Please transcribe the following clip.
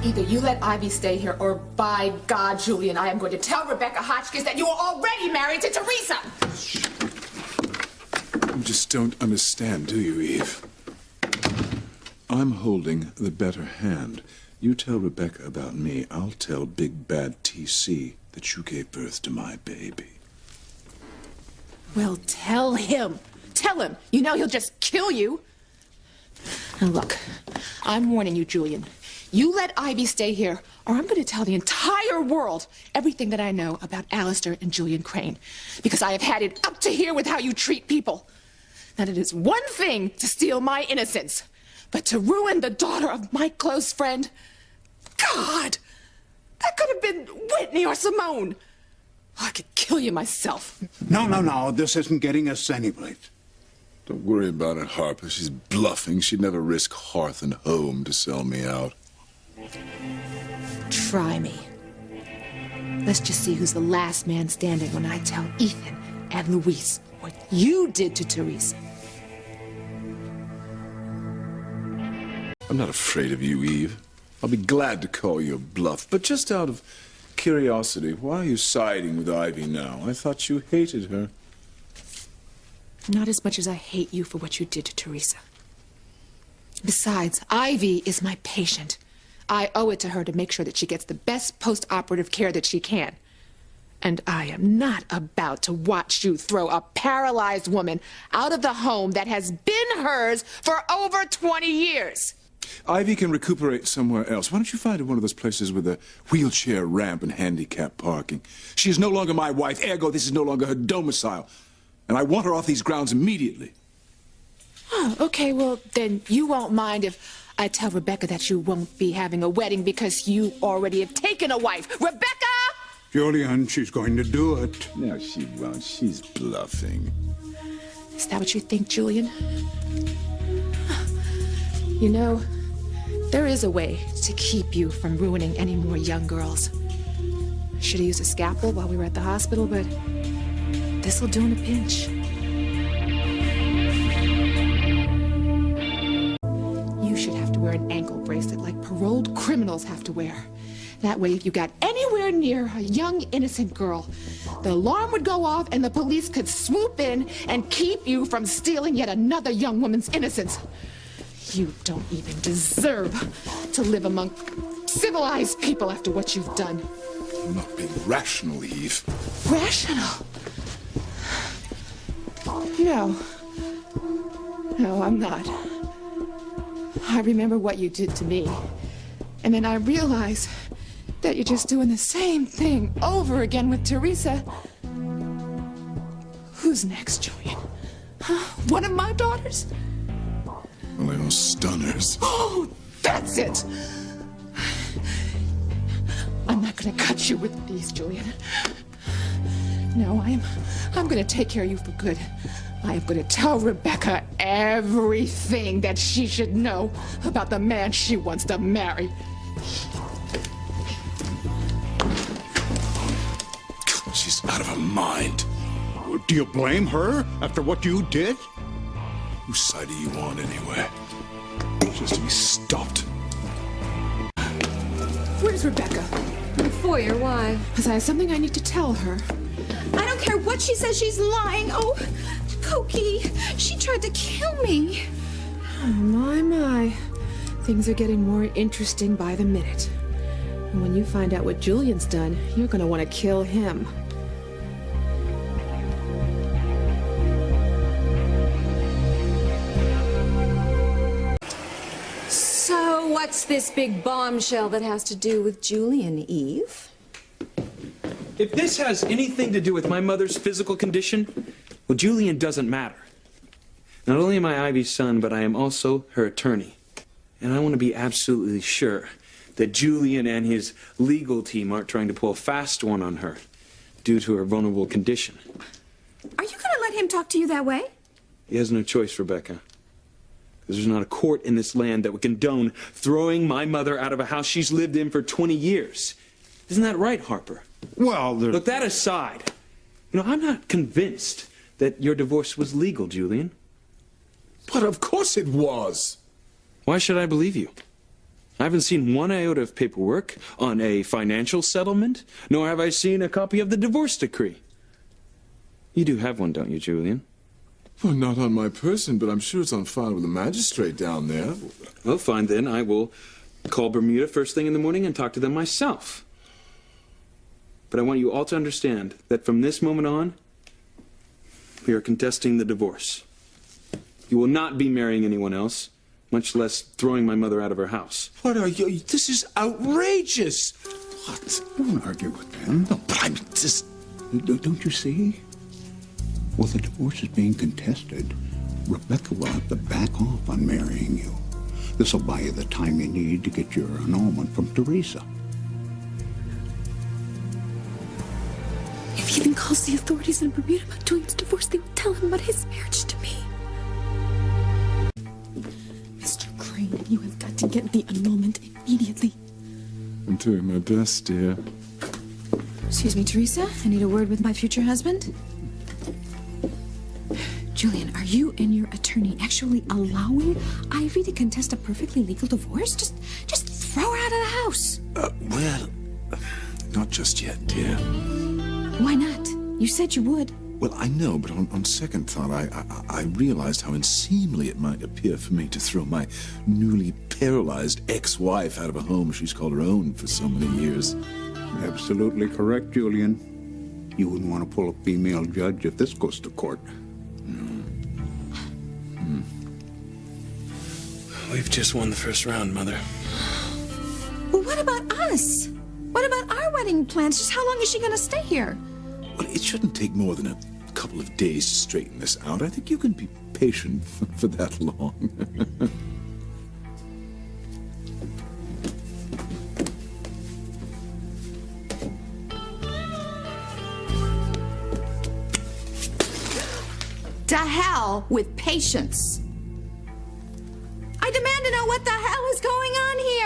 Either you let Ivy stay here, or by God, Julian, I am going to tell Rebecca Hotchkiss that you are already married to Teresa! You just don't understand, do you, Eve? I'm holding the better hand. You tell Rebecca about me, I'll tell Big Bad TC that you gave birth to my baby. Well, tell him. Tell him. You know he'll just kill you. Now, look, I'm warning you, Julian. You let Ivy stay here, or I'm going to tell the entire world everything that I know about Alistair and Julian Crane. Because I have had it up to here with how you treat people. That it is one thing to steal my innocence, but to ruin the daughter of my close friend, God, that could have been Whitney or Simone. I could kill you myself. No, this isn't getting us anyplace. Don't worry about it, Harper. She's bluffing. She'd never risk hearth and home to sell me out. Try me. Let's just see who's the last man standing when I tell Ethan and Louise what you did to Teresa. I'm not afraid of you, Eve. I'll be glad to call you a bluff, but just out of curiosity, why are you siding with Ivy now? I thought you hated her. Not as much as I hate you for what you did to Teresa. Besides, Ivy is my patient. I owe it to her to make sure that she gets the best post-operative care that she can. And I am not about to watch you throw a paralyzed woman out of the home that has been hers for over 20 years. Ivy can recuperate somewhere else. Why don't you find her one of those places with a wheelchair ramp and handicap parking? She is no longer my wife, ergo this is no longer her domicile. And I want her off these grounds immediately. Oh, okay, well, then you won't mind if I tell Rebecca that you won't be having a wedding because you already have taken a wife. Rebecca! Julian, she's going to do it. No, she won't. She's bluffing. Is that what you think, Julian? You know, there is a way to keep you from ruining any more young girls. Should have used a scalpel while we were at the hospital, but this'll do in a pinch. You should have to wear an ankle bracelet like paroled criminals have to wear. That way, if you got anywhere near a young, innocent girl, the alarm would go off and the police could swoop in and keep you from stealing yet another young woman's innocence. You don't even deserve to live among civilized people after what you've done. I'm not being rational, Eve. Rational? No. No, I'm not. I remember what you did to me. And then I realize that you're just doing the same thing over again with Teresa. Who's next, Julian? Huh? One of my daughters? Well, they are stunners. Oh, that's it! I'm not gonna cut you with these, Julian. No, I'm gonna take care of you for good. I am gonna tell Rebecca everything that she should know about the man she wants to marry. She's out of her mind. Do you blame her after what you did? Whose side are you on, anyway? Just to be stopped. Where's Rebecca? In the foyer, why? Because I have something I need to tell her. I don't care what she says, she's lying. Oh, Cokie, she tried to kill me. Oh, my. Things are getting more interesting by the minute. And when you find out what Julian's done, you're going to want to kill him. So, what's this big bombshell that has to do with Julian, Eve? If this has anything to do with my mother's physical condition, well, Julian doesn't matter. Not only am I Ivy's son, but I am also her attorney. And I want to be absolutely sure that Julian and his legal team aren't trying to pull a fast one on her due to her vulnerable condition. Are you going to let him talk to you that way? He has no choice, Rebecca. Because there's not a court in this land that would condone throwing my mother out of a house she's lived in for 20 years. Isn't that right, Harper? Well, Look, that aside, you know, I'm not convinced that your divorce was legal, Julian. But of course it was. Why should I believe you? I haven't seen one iota of paperwork on a financial settlement, nor have I seen a copy of the divorce decree. You do have one, don't you, Julian? Well, not on my person, but I'm sure it's on file with the magistrate down there. Well, fine then. I will call Bermuda first thing in the morning and talk to them myself. But I want you all to understand that from this moment on, we are contesting the divorce. You will not be marrying anyone else, much less throwing my mother out of her house. What are you? This is outrageous. What? Don't argue with them. No, but I'm just... Don't you see? Well, the divorce is being contested. Rebecca will have to back off on marrying you. This will buy you the time you need to get your annulment from Teresa. If he even calls the authorities in Bermuda about Julian's divorce, they will tell him about his marriage to me. Mr. Crane, you have got to get the annulment immediately. I'm doing my best, dear. Excuse me, Teresa. I need a word with my future husband. Julian, are you and your attorney actually allowing Ivy to contest a perfectly legal divorce? Just throw her out of the house. Well, not just yet, dear. Why not? You said you would. Well, I know, but on second thought, I realized how unseemly it might appear for me to throw my newly paralyzed ex-wife out of a home she's called her own for so many years. Absolutely correct, Julian. You wouldn't want to pull a female judge if this goes to court. We've just won the first round, Mother. Well, what about us? What about our wedding plans? Just how long is she going to stay here? Well, it shouldn't take more than a couple of days to straighten this out. I think you can be patient for that long. To hell with patience. I demand to know what the hell is going on here.